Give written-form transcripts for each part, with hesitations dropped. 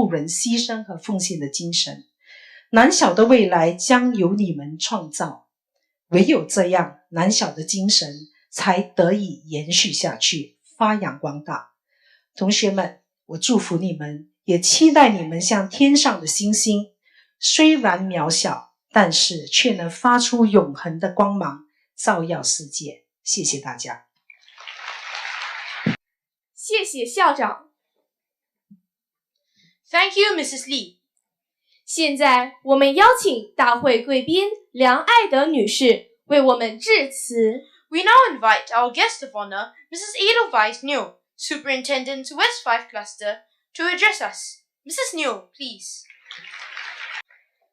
路人牺牲和奉献的精神。南小的未来将由你们创造，唯有这样，南小的精神才得以延续下去，发扬光大。同学们，我祝福你们，也期待你们像天上的星星，虽然渺小，但是却能发出永恒的光芒，照耀世界。谢谢大家。谢谢校长。Thank you, Mrs. Lee. 现在我们邀请大会贵宾梁爱德女士为我们致辞。We now invite our guest of honor, Mrs. Edelweiss New, Superintendent West 5 Cluster, to address us. Mrs. New, please.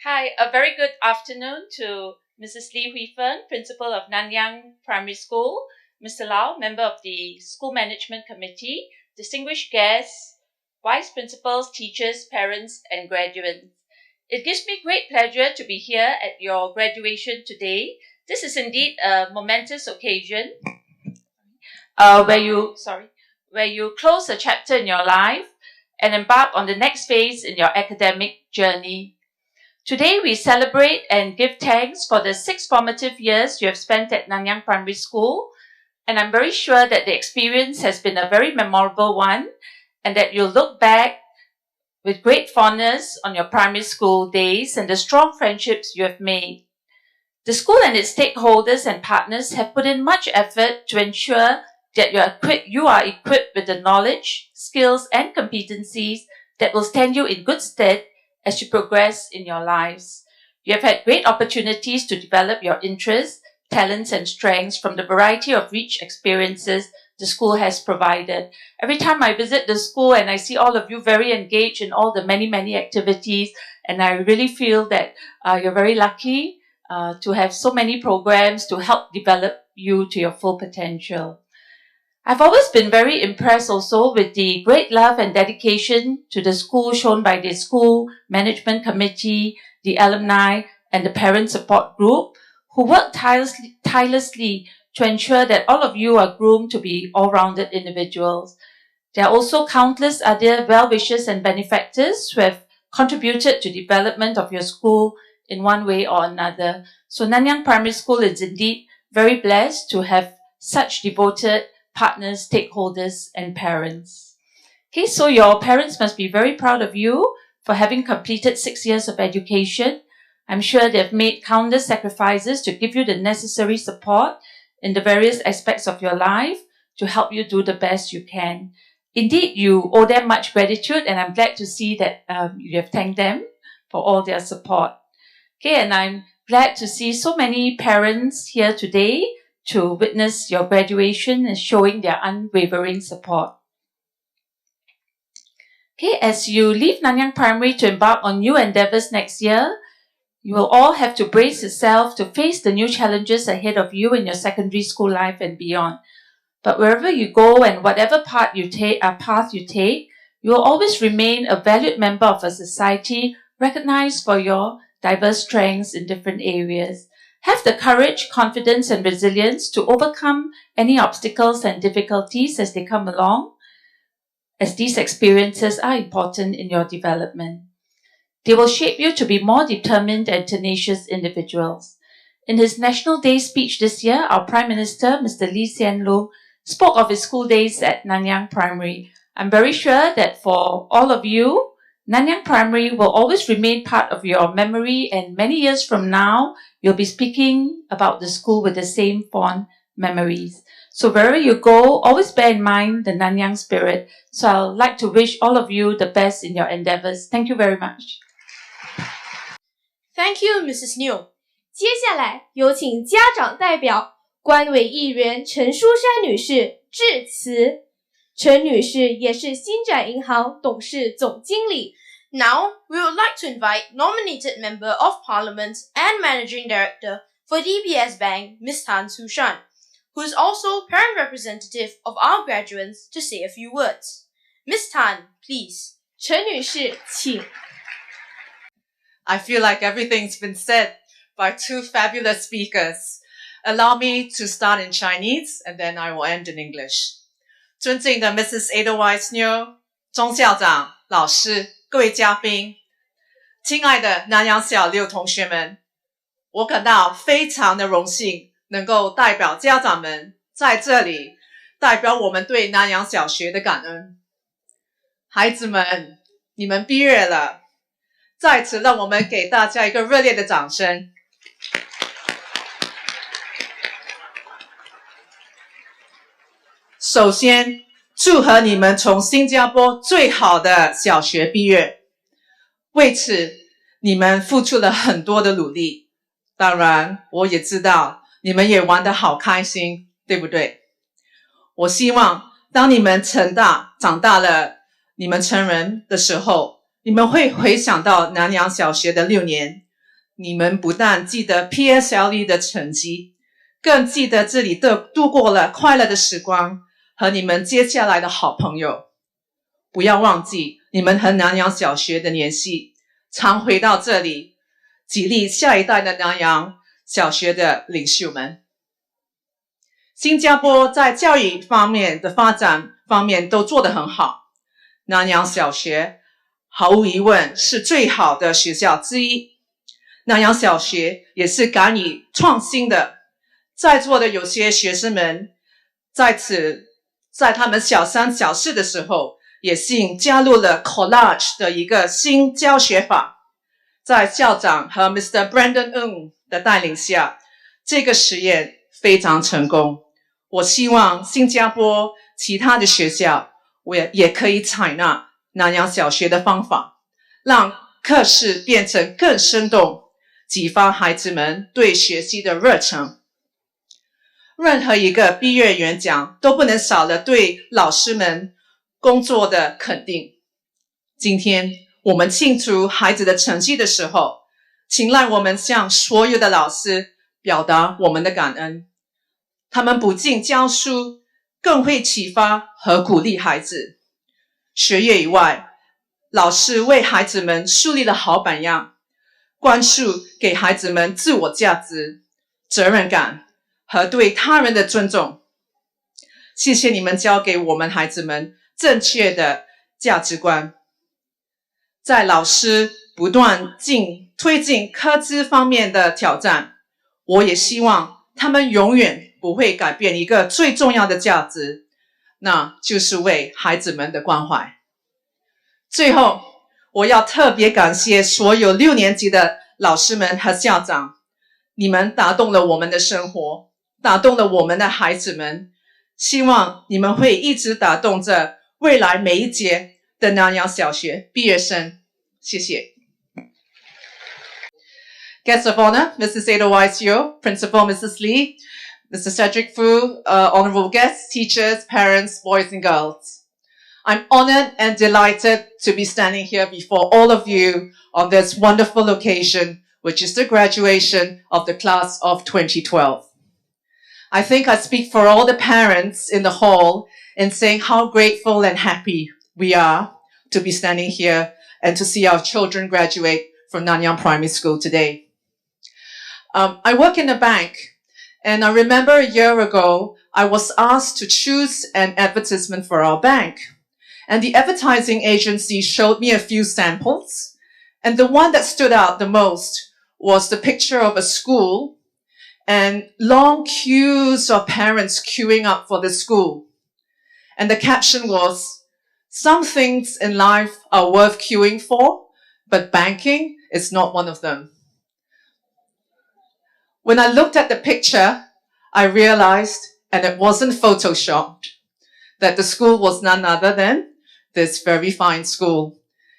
Hi, a very good afternoon to Mrs. Lee Hui-fen, Principal of Nanyang Primary School, Mr. Lau, Member of the School Management Committee, distinguished guests, Vice Principals, teachers, parents, and graduates. It gives me great pleasure to be here at your graduation today. This is indeed a momentous occasion where you close a chapter in your life and embark on the next phase in your academic journey. Today, we celebrate and give thanks for the 6 formative years you have spent at Nanyang Primary School, and I'm very sure that the experience has been a very memorable one, and that you'll look back with great fondness on your primary school days and the strong friendships you have made. The school and its stakeholders and partners have put in much effort to ensure that you are equipped with the knowledge, skills, and competencies that will stand you in good stead as you progress in your lives. You have had great opportunities to develop your interests, talents, and strengths from the variety of rich experiences the school has provided. Every time I visit the school and I see all of you very engaged in all the many, many activities, and I really feel that you're very lucky to have so many programs to help develop you to your full potential. I've always been very impressed also with the great love and dedication to the school shown by the school management committee, the alumni, and the parent support group who work tirelessly to ensure that all of you are groomed to be all-rounded individuals. There are also countless other well-wishers and benefactors who have contributed to development of your school in one way or another. So Nanyang Primary School is indeed very blessed to have such devoted partners, stakeholders, and parents. Okay, so your parents must be very proud of you for having completed 6 years of education. I'm sure they've made countless sacrifices to give you the necessary support in the various aspects of your life to help you do the best you can. Indeed, you owe them much gratitude, and I'm glad to see that you have thanked them for all their support. Okay, and I'm glad to see so many parents here today to witness your graduation and showing their unwavering support. Okay, as you leave Nanyang Primary to embark on new endeavors next year, you will all have to brace yourself to face the new challenges ahead of you in your secondary school life and beyond. But wherever you go and whatever path you take, you will always remain a valued member of a society recognized for your diverse strengths in different areas. Have the courage, confidence, and resilience to overcome any obstacles and difficulties as they come along, as these experiences are important in your development. They will shape you to be more determined and tenacious individuals. In his National Day speech this year, our Prime Minister, Mr. Lee Hsien Loong, spoke of his school days at Nanyang Primary. I'm very sure that for all of you, Nanyang Primary will always remain part of your memory, and many years from now, you'll be speaking about the school with the same fond memories. So wherever you go, always bear in mind the Nanyang spirit. So I'd like to wish all of you the best in your endeavors. Thank you very much. Thank you, Mrs. New. 接下来有请家长代表官委议员陈淑珊女士致辞。陈女士也是星展银行董事总经理。Now, we would like to invite nominated Member of Parliament and Managing Director for DBS Bank, Ms. Tan Su-shan, who is also parent representative of our graduates, to say a few words. Ms. Tan, please. 陈女士，请。I feel like everything's been said by 2 fabulous speakers. Allow me to start in Chinese and then I will end in English. 尊敬的 Mrs. Edelweiss New, 钟校长、老师、各位嘉宾，亲爱的南洋小六同学们，我感到非常的荣幸，能够代表家长们在这里，代表我们对南洋小学的感恩。孩子们，你们毕业了，在此让我们给大家一个热烈的掌声。首先，祝贺你们从新加坡最好的小学毕业。为此，你们付出了很多的努力。当然，我也知道你们也玩得好开心，对不对？我希望当你们长大了，你们成人的时候，你们会回想到南洋小学的6年，你们不但记得 PSLE 的成绩，更记得这里度过了快乐的时光和你们接下来的好朋友。不要忘记你们和南洋小学的联系，常回到这里，激励下一代的南洋小学的领袖们。新加坡在教育方面的发展方面都做得很好，南洋小学毫无疑问是最好的学校之一。南洋小学也是敢于创新的，在座的有些学生们在他们小3小4的时候，也加入了 collage 的一个新教学法。在校长和 Mr. Brandon Ng 的带领下，这个实验非常成功。我希望新加坡其他的学校也可以采纳南洋小学的方法，让课室变成更生动，激发孩子们对学习的热忱。任何一个毕业演讲都不能少了对老师们工作的肯定。今天我们庆祝孩子的成绩的时候，请让我们向所有的老师表达我们的感恩。他们不仅教书，更会启发和鼓励孩子。学业以外，老师为孩子们树立了好榜样，灌输给孩子们自我价值、责任感和对他人的尊重。谢谢你们教给我们孩子们正确的价值观。在老师不断推进科技方面的挑战，我也希望他们永远不会改变一个最重要的价值，那就是为孩子们的关怀。最后，我要特别感谢所有6年级的老师们和校长，你们打动了我们的生活，打动了我们的孩子们，希望你们会一直打动着未来每一届的南洋小学毕业生。谢谢。Guest of honor, Mrs. Ada Weisio, Principal Mrs. Lee, Mr. Cedric Fu, honorable guests, teachers, parents, boys and girls. I'm honored and delighted to be standing here before all of you on this wonderful occasion, which is the graduation of the class of 2012. I think I speak for all the parents in the hall in saying how grateful and happy we are to be standing here and to see our children graduate from Nanyang Primary School today. I work in a bank, and I remember a year ago, I was asked to choose an advertisement for our bank. And the advertising agency showed me a few samples. And the one that stood out the most was the picture of a school and long queues of parents queuing up for the school. And the caption was, "Some things in life are worth queuing for, but banking is not one of them." When I looked at the picture, I realized, and it wasn't photoshopped, that the school was none other than this very fine school.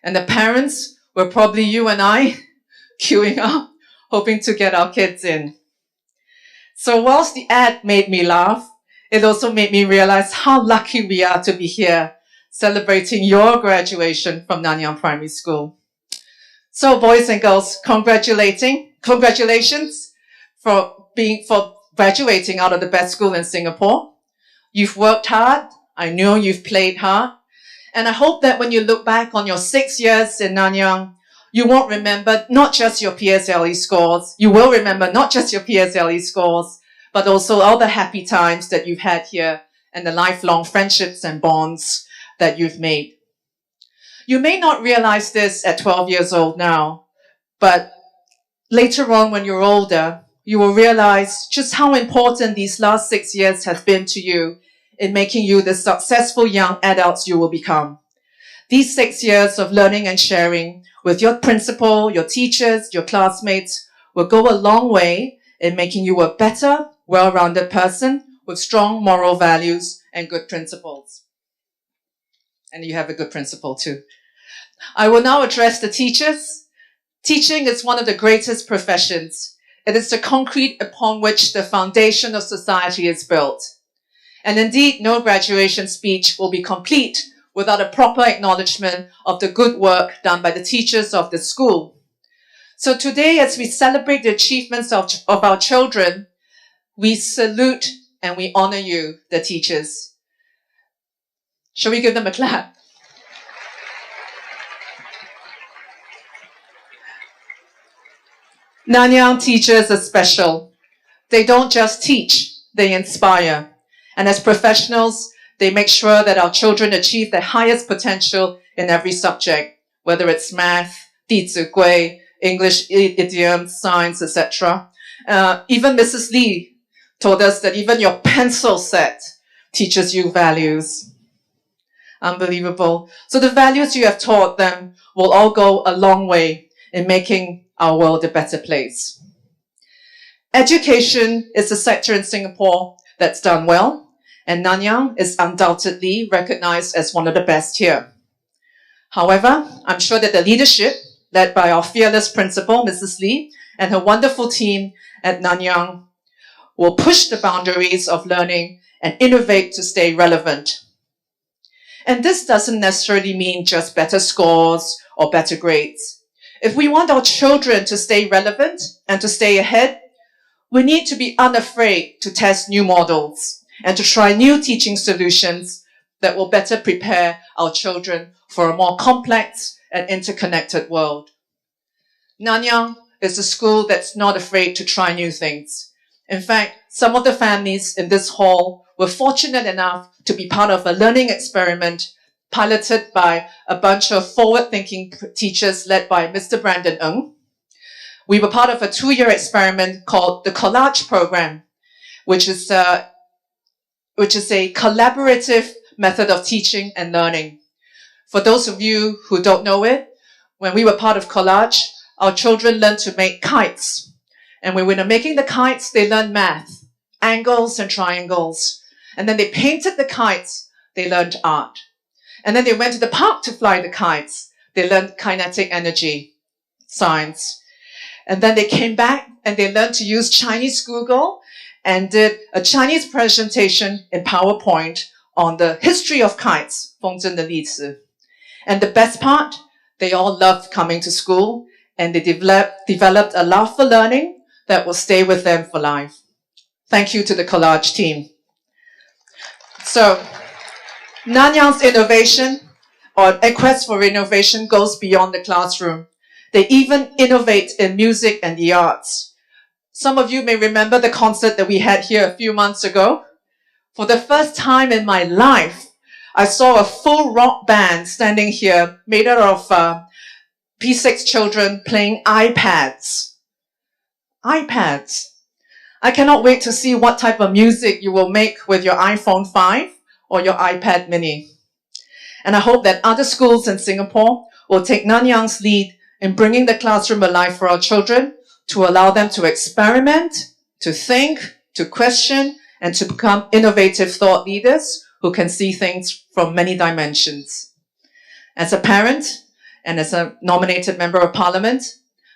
And the parents were probably you and I queuing up, hoping to get our kids in. So whilst the ad made me laugh, it also made me realize how lucky we are to be here celebrating your graduation from Nanyang Primary School. So boys and girls, congratulations for graduating out of the best school in Singapore. You've worked hard. I know you've played hard. And I hope that when you look back on your 6 years in Nanyang, you won't remember not just your PSLE scores. You will remember not just your PSLE scores, but also all the happy times that you've had here and the lifelong friendships and bonds that you've made. You may not realize this at 12 years old now, but later on when you're older, you will realize just how important these last 6 years have been to you in making you the successful young adults you will become. These 6 years of learning and sharing with your principal, your teachers, your classmates will go a long way in making you a better, well-rounded person with strong moral values and good principles. And you have a good principal too. I will now address the teachers. Teaching is one of the greatest professions. It is the concrete upon which the foundation of society is built. And indeed, no graduation speech will be complete without a proper acknowledgement of the good work done by the teachers of the school. So today, as we celebrate the achievements of our children, we salute and we honor you, the teachers. Shall we give them a clap? Nanyang teachers are special. They don't just teach, they inspire. And as professionals, they make sure that our children achieve their highest potential in every subject, whether it's math, 弟子规, English idioms, science, etc. Even Mrs. Lee told us that even your pencil set teaches you values. Unbelievable. So the values you have taught them will all go a long way in making our world a better place. Education is a sector in Singapore that's done well, and Nanyang is undoubtedly recognized as one of the best here. However, I'm sure that the leadership, led by our fearless principal, Mrs. Lee, and her wonderful team at Nanyang, will push the boundaries of learning and innovate to stay relevant. And this doesn't necessarily mean just better scores or better grades. If we want our children to stay relevant and to stay ahead, we need to be unafraid to test new models and to try new teaching solutions that will better prepare our children for a more complex and interconnected world. Nanyang is a school that's not afraid to try new things. In fact, some of the families in this hall were fortunate enough to be part of a learning experiment piloted by a bunch of forward-thinking teachers led by Mr. Brandon Ng. We were part of a 2-year experiment called the Collage Program, which is a collaborative method of teaching and learning. For those of you who don't know it, when we were part of Collage, our children learned to make kites. And when we were making the kites, they learned math, angles and triangles. And then they painted the kites, they learned art. And then they went to the park to fly the kites. They learned kinetic energy, science. And then they came back and they learned to use Chinese Google and did a Chinese presentation in PowerPoint on the history of kites, 风筝的历史. And the best part, they all loved coming to school and they developed a love for learning that will stay with them for life. Thank you to the Collage team. So, Nanyang's innovation or a quest for innovation goes beyond the classroom. They even innovate in music and the arts. Some of you may remember the concert that we had here a few months ago. For the first time in my life, I saw a full rock band standing here made out of P6 children playing iPads. iPads. I cannot wait to see what type of music you will make with your iPhone 5 or your iPad mini. And I hope that other schools in Singapore will take Nanyang's lead in bringing the classroom alive for our children to allow them to experiment, to think, to question, and to become innovative thought leaders who can see things from many dimensions. As a parent and as a nominated member of parliament,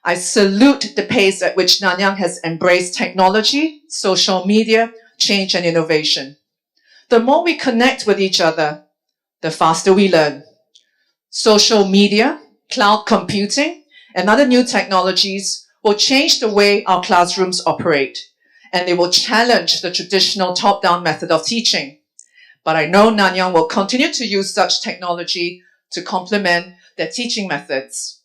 I salute the pace at which Nanyang has embraced technology, social media, change and innovation. The more we connect with each other, the faster we learn. Social media, cloud computing, and other new technologies will change the way our classrooms operate, and they will challenge the traditional top-down method of teaching. But I know Nanyang will continue to use such technology to complement their teaching methods.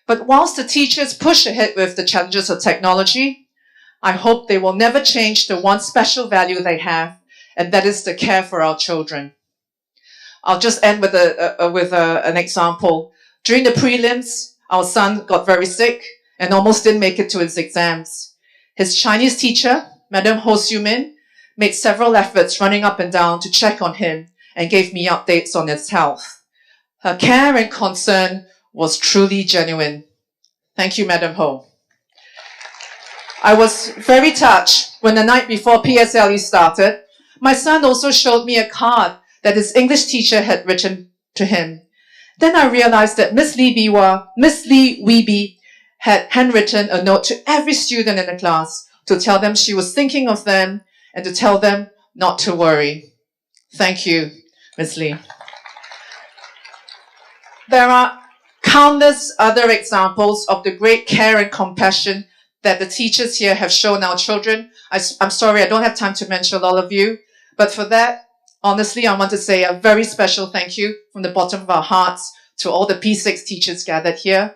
But whilst the teachers push ahead with the challenges of technology, I hope they will never change the one special value they have, and that is the care for our children. I'll just end with an example. During the prelims, our son got very sick and almost didn't make it to his exams. His Chinese teacher, Madam Ho Siu-min, made several efforts running up and down to check on him and gave me updates on his health. Her care and concern was truly genuine. Thank you, Madam Ho. I was very touched when the night before PSLE started, my son also showed me a card that his English teacher had written to him. Then I realized that Miss Lee Weeby had handwritten a note to every student in the class to tell them she was thinking of them and to tell them not to worry. Thank you, Miss Lee. There are countless other examples of the great care and compassion that the teachers here have shown our children. I'm sorry, I don't have time to mention all of you, but for that, honestly, I want to say a very special thank you from the bottom of our hearts to all the P6 teachers gathered here.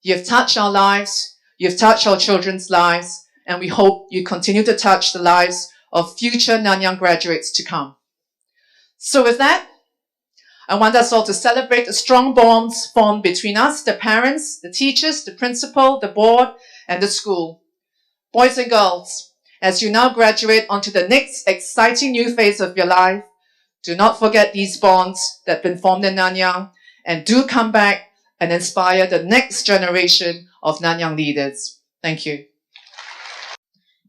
You've touched our lives, you've touched our children's lives, and we hope you continue to touch the lives of future Nanyang graduates to come. So with that, I want us all to celebrate the strong bonds formed between us, the parents, the teachers, the principal, the board, and the school. Boys and girls, as you now graduate onto the next exciting new phase of your life, do not forget these bonds that have been formed in Nanyang, and do come back and inspire the next generation of Nanyang leaders. Thank you.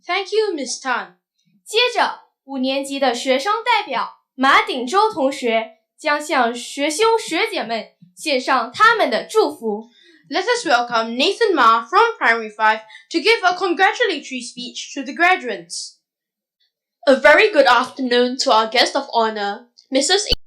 Thank you, Ms. Tan. 接着，5年级的学生代表马鼎洲同学将向学兄学姐们献上他们的祝福。Let us welcome Nathan Ma from Primary 5 to give a congratulatory speech to the graduates. A very good afternoon to our guest of honor, Mrs.